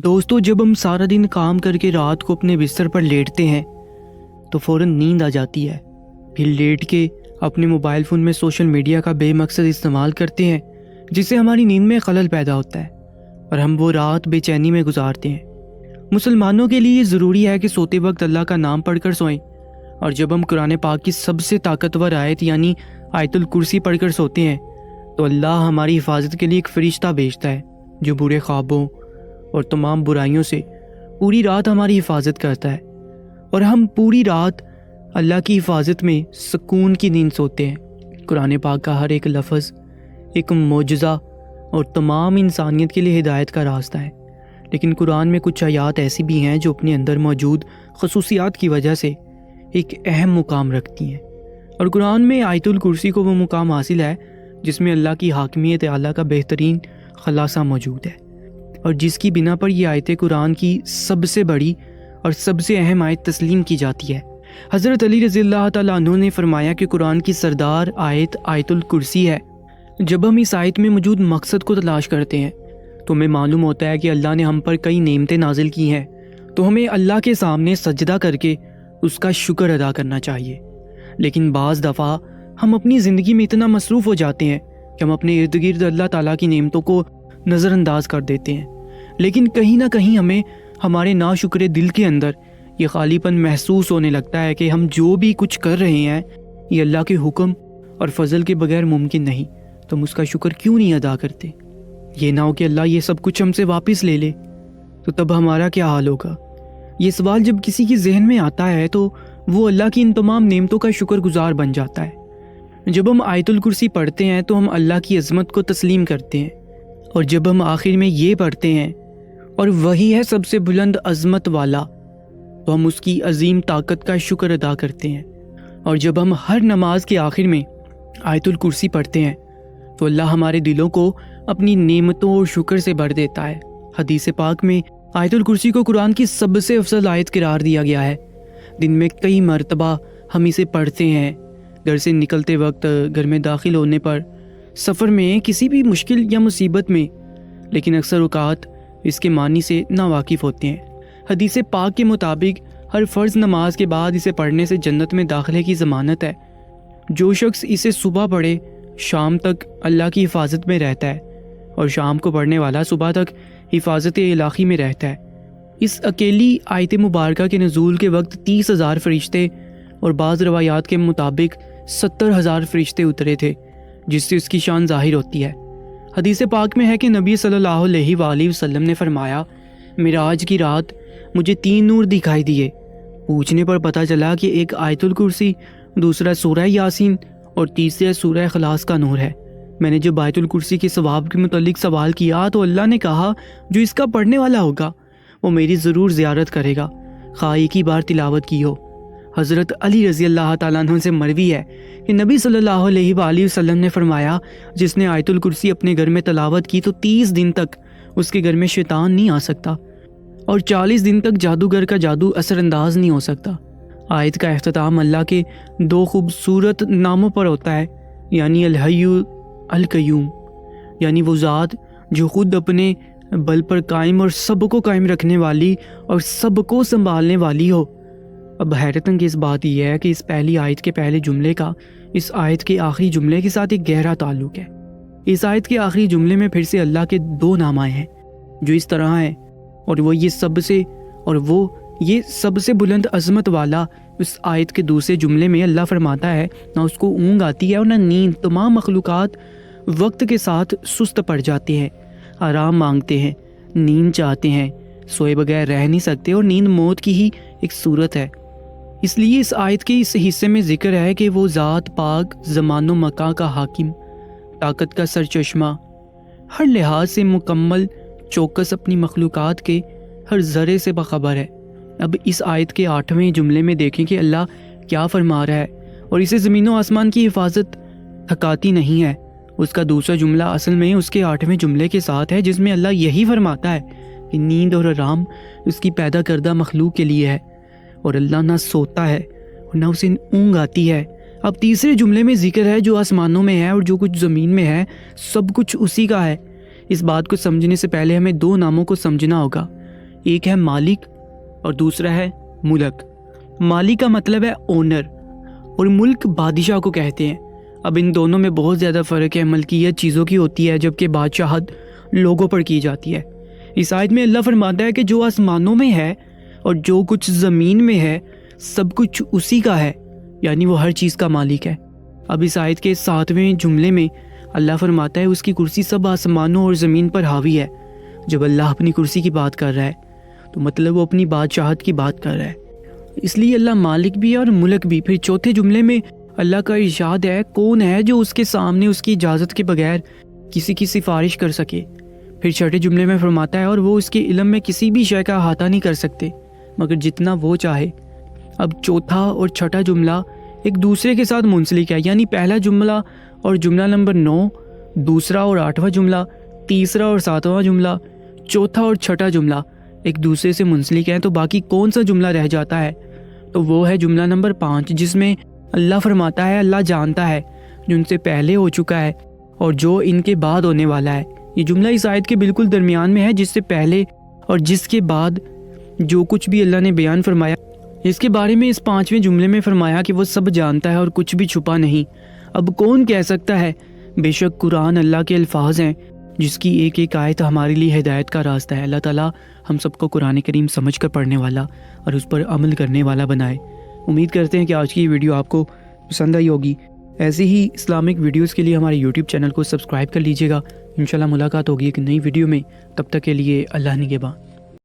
دوستو، جب ہم سارا دن کام کر کے رات کو اپنے بستر پر لیٹتے ہیں تو فوراً نیند آ جاتی ہے. پھر لیٹ کے اپنے موبائل فون میں سوشل میڈیا کا بے مقصد استعمال کرتے ہیں، جس سے ہماری نیند میں خلل پیدا ہوتا ہے اور ہم وہ رات بے چینی میں گزارتے ہیں. مسلمانوں کے لیے یہ ضروری ہے کہ سوتے وقت اللہ کا نام پڑھ کر سوئیں، اور جب ہم قرآن پاک کی سب سے طاقتور آیت یعنی آیت الکرسی پڑھ کر سوتے ہیں تو اللہ ہماری حفاظت کے لیے ایک فرشتہ بھیجتا ہے جو برے خوابوں اور تمام برائیوں سے پوری رات ہماری حفاظت کرتا ہے، اور ہم پوری رات اللہ کی حفاظت میں سکون کی نیند سوتے ہیں. قرآن پاک کا ہر ایک لفظ ایک معجزہ اور تمام انسانیت کے لیے ہدایت کا راستہ ہے. لیکن قرآن میں کچھ آیات ایسی بھی ہیں جو اپنے اندر موجود خصوصیات کی وجہ سے ایک اہم مقام رکھتی ہیں، اور قرآن میں آیت الکرسی کو وہ مقام حاصل ہے جس میں اللہ کی حاکمیت اعلیٰ کا بہترین خلاصہ موجود ہے، اور جس کی بنا پر یہ آیت قرآن کی سب سے بڑی اور سب سے اہم آیت تسلیم کی جاتی ہے. حضرت علی رضی اللہ تعالیٰ عنہ نے فرمایا کہ قرآن کی سردار آیت الکرسی ہے. جب ہم اس آیت میں موجود مقصد کو تلاش کرتے ہیں تو ہمیں معلوم ہوتا ہے کہ اللہ نے ہم پر کئی نعمتیں نازل کی ہیں، تو ہمیں اللہ کے سامنے سجدہ کر کے اس کا شکر ادا کرنا چاہیے. لیکن بعض دفعہ ہم اپنی زندگی میں اتنا مصروف ہو جاتے ہیں کہ ہم اپنے ارد گرد اللہ تعالیٰ کی نعمتوں کو نظر انداز کر دیتے ہیں، لیکن کہیں نہ کہیں ہمیں ہمارے ناشکر دل کے اندر یہ خالی پن محسوس ہونے لگتا ہے کہ ہم جو بھی کچھ کر رہے ہیں یہ اللہ کے حکم اور فضل کے بغیر ممکن نہیں، تو ہم اس کا شکر کیوں نہیں ادا کرتے؟ یہ نہ ہو کہ اللہ یہ سب کچھ ہم سے واپس لے لے، تو تب ہمارا کیا حال ہوگا؟ یہ سوال جب کسی کے ذہن میں آتا ہے تو وہ اللہ کی ان تمام نعمتوں کا شکر گزار بن جاتا ہے. جب ہم آیت الکرسی پڑھتے ہیں تو ہم اللہ کی عظمت کو تسلیم کرتے ہیں، اور جب ہم آخر میں یہ پڑھتے ہیں اور وہی ہے سب سے بلند عظمت والا، تو ہم اس کی عظیم طاقت کا شکر ادا کرتے ہیں. اور جب ہم ہر نماز کے آخر میں آیت الکرسی پڑھتے ہیں تو اللہ ہمارے دلوں کو اپنی نعمتوں اور شکر سے بھر دیتا ہے. حدیث پاک میں آیت الکرسی کو قرآن کی سب سے افضل آیت قرار دیا گیا ہے. دن میں کئی مرتبہ ہم اسے پڑھتے ہیں، گھر سے نکلتے وقت، گھر میں داخل ہونے پر، سفر میں، کسی بھی مشکل یا مصیبت میں، لیکن اکثر اوقات اس کے معنی سے ناواقف ہوتے ہیں. حدیث پاک کے مطابق ہر فرض نماز کے بعد اسے پڑھنے سے جنت میں داخلے کی ضمانت ہے. جو شخص اسے صبح پڑھے شام تک اللہ کی حفاظت میں رہتا ہے، اور شام کو پڑھنے والا صبح تک حفاظت الہی میں رہتا ہے. اس اکیلی آیت مبارکہ کے نزول کے وقت 30,000 فرشتے اور بعض روایات کے مطابق 70,000 فرشتے اترے تھے، جس سے اس کی شان ظاہر ہوتی ہے. حدیث پاک میں ہے کہ نبی صلی اللہ علیہ وآلہ وسلم نے فرمایا، معراج کی رات مجھے 3 نور دکھائی دیے. پوچھنے پر پتہ چلا کہ ایک آیت الکرسی، دوسرا سورہ یاسین اور تیسرا سورہ اخلاص کا نور ہے. میں نے جب آیت الکرسی کے ثواب کے متعلق سوال کیا تو اللہ نے کہا، جو اس کا پڑھنے والا ہوگا وہ میری ضرور زیارت کرے گا، خواہ ایک ہی بار تلاوت کی ہو. حضرت علی رضی اللہ تعالیٰ عنہ سے مروی ہے کہ نبی صلی اللہ علیہ وآلہ وسلم نے فرمایا، جس نے آیت الکرسی اپنے گھر میں تلاوت کی تو 30 دن تک اس کے گھر میں شیطان نہیں آ سکتا، اور 40 دن تک جادوگر کا جادو اثر انداز نہیں ہو سکتا. آیت کا اختتام اللہ کے 2 خوبصورت ناموں پر ہوتا ہے، یعنی الحی القیوم، یعنی وہ ذات جو خود اپنے بل پر قائم اور سب کو قائم رکھنے والی اور سب کو سنبھالنے والی ہو. اب حیرت انگیز بات یہ ہے کہ اس پہلی آیت کے پہلے جملے کا اس آیت کے آخری جملے کے ساتھ ایک گہرا تعلق ہے. اس آیت کے آخری جملے میں پھر سے اللہ کے 2 نام آئے ہیں جو اس طرح ہیں، اور وہ یہ سب سے بلند عظمت والا. اس آیت کے دوسرے جملے میں اللہ فرماتا ہے، نہ اس کو اونگ آتی ہے اور نہ نیند. تمام مخلوقات وقت کے ساتھ سست پڑ جاتے ہیں، آرام مانگتے ہیں، نیند چاہتے ہیں، سوئے بغیر رہ نہیں سکتے، اور نیند موت کی ہی ایک صورت ہے. اس لیے اس آیت کے اس حصے میں ذکر ہے کہ وہ ذات پاک، زمان و مکان کا حاکم، طاقت کا سرچشمہ، ہر لحاظ سے مکمل، چوکس، اپنی مخلوقات کے ہر ذرے سے باخبر ہے. اب اس آیت کے 8ویں جملے میں دیکھیں کہ اللہ کیا فرما رہا ہے، اور اسے زمین و آسمان کی حفاظت تھکاتی نہیں ہے. اس کا دوسرا جملہ اصل میں اس کے 8ویں جملے کے ساتھ ہے، جس میں اللہ یہی فرماتا ہے کہ نیند اور آرام اس کی پیدا کردہ مخلوق کے لیے ہے، اور اللہ نہ سوتا ہے اور نہ اسے اونگ آتی ہے. اب تیسرے جملے میں ذکر ہے جو آسمانوں میں ہے اور جو کچھ زمین میں ہے، سب کچھ اسی کا ہے. اس بات کو سمجھنے سے پہلے ہمیں 2 ناموں کو سمجھنا ہوگا. ایک ہے مالک اور دوسرا ہے ملک۔ مالک کا مطلب ہے اونر اور ملک بادشاہ کو کہتے ہیں۔ اب ان دونوں میں بہت زیادہ فرق ہے۔ ملکیت چیزوں کی ہوتی ہے جبکہ بادشاہت لوگوں پر کی جاتی ہے۔ اس آیت میں اللہ فرماتا ہے کہ جو آسمانوں میں ہے اور جو کچھ زمین میں ہے سب کچھ اسی کا ہے، یعنی وہ ہر چیز کا مالک ہے۔ اب اس آیت کے 7ویں جملے میں اللہ فرماتا ہے اس کی کرسی سب آسمانوں اور زمین پر حاوی ہے۔ جب اللہ اپنی کرسی کی بات کر رہا ہے تو مطلب وہ اپنی بادشاہت کی بات کر رہا ہے، اس لیے اللہ مالک بھی ہے اور ملک بھی۔ پھر چوتھے جملے میں اللہ کا ارشاد ہے کون ہے جو اس کے سامنے اس کی اجازت کے بغیر کسی کی سفارش کر سکے۔ پھر چھٹے جملے میں فرماتا ہے اور وہ اس کے علم میں کسی بھی شے کا احاطہ نہیں کر سکتے مگر جتنا وہ چاہے۔ اب چوتھا اور چھٹا جملہ ایک دوسرے کے ساتھ منسلک ہے، یعنی پہلا جملہ اور جملہ نمبر 9، دوسرا اور 8واں جملہ، تیسرا اور 7واں جملہ، چوتھا اور چھٹا جملہ ایک دوسرے سے منسلک ہیں۔ تو باقی کون سا جملہ رہ جاتا ہے؟ تو وہ ہے جملہ نمبر 5، جس میں اللہ فرماتا ہے اللہ جانتا ہے جو ان سے پہلے ہو چکا ہے اور جو ان کے بعد ہونے والا ہے۔ یہ جملہ اس آیت کے بالکل درمیان میں ہے، جس سے پہلے اور جس کے بعد جو کچھ بھی اللہ نے بیان فرمایا اس کے بارے میں اس 5ویں جملے میں فرمایا کہ وہ سب جانتا ہے اور کچھ بھی چھپا نہیں۔ اب کون کہہ سکتا ہے؟ بے شک قرآن اللہ کے الفاظ ہیں جس کی ایک ایک آیت ہمارے لیے ہدایت کا راستہ ہے۔ اللہ تعالیٰ ہم سب کو قرآن کریم سمجھ کر پڑھنے والا اور اس پر عمل کرنے والا بنائے۔ امید کرتے ہیں کہ آج کی یہ ویڈیو آپ کو پسند آئی ہوگی۔ ایسے ہی اسلامک ویڈیوز کے لیے ہمارے یوٹیوب چینل کو سبسکرائب کر لیجیے گا۔ انشاءاللہ ملاقات ہوگی ایک نئی ویڈیو میں، تب تک کے لیے اللہ نگہبان۔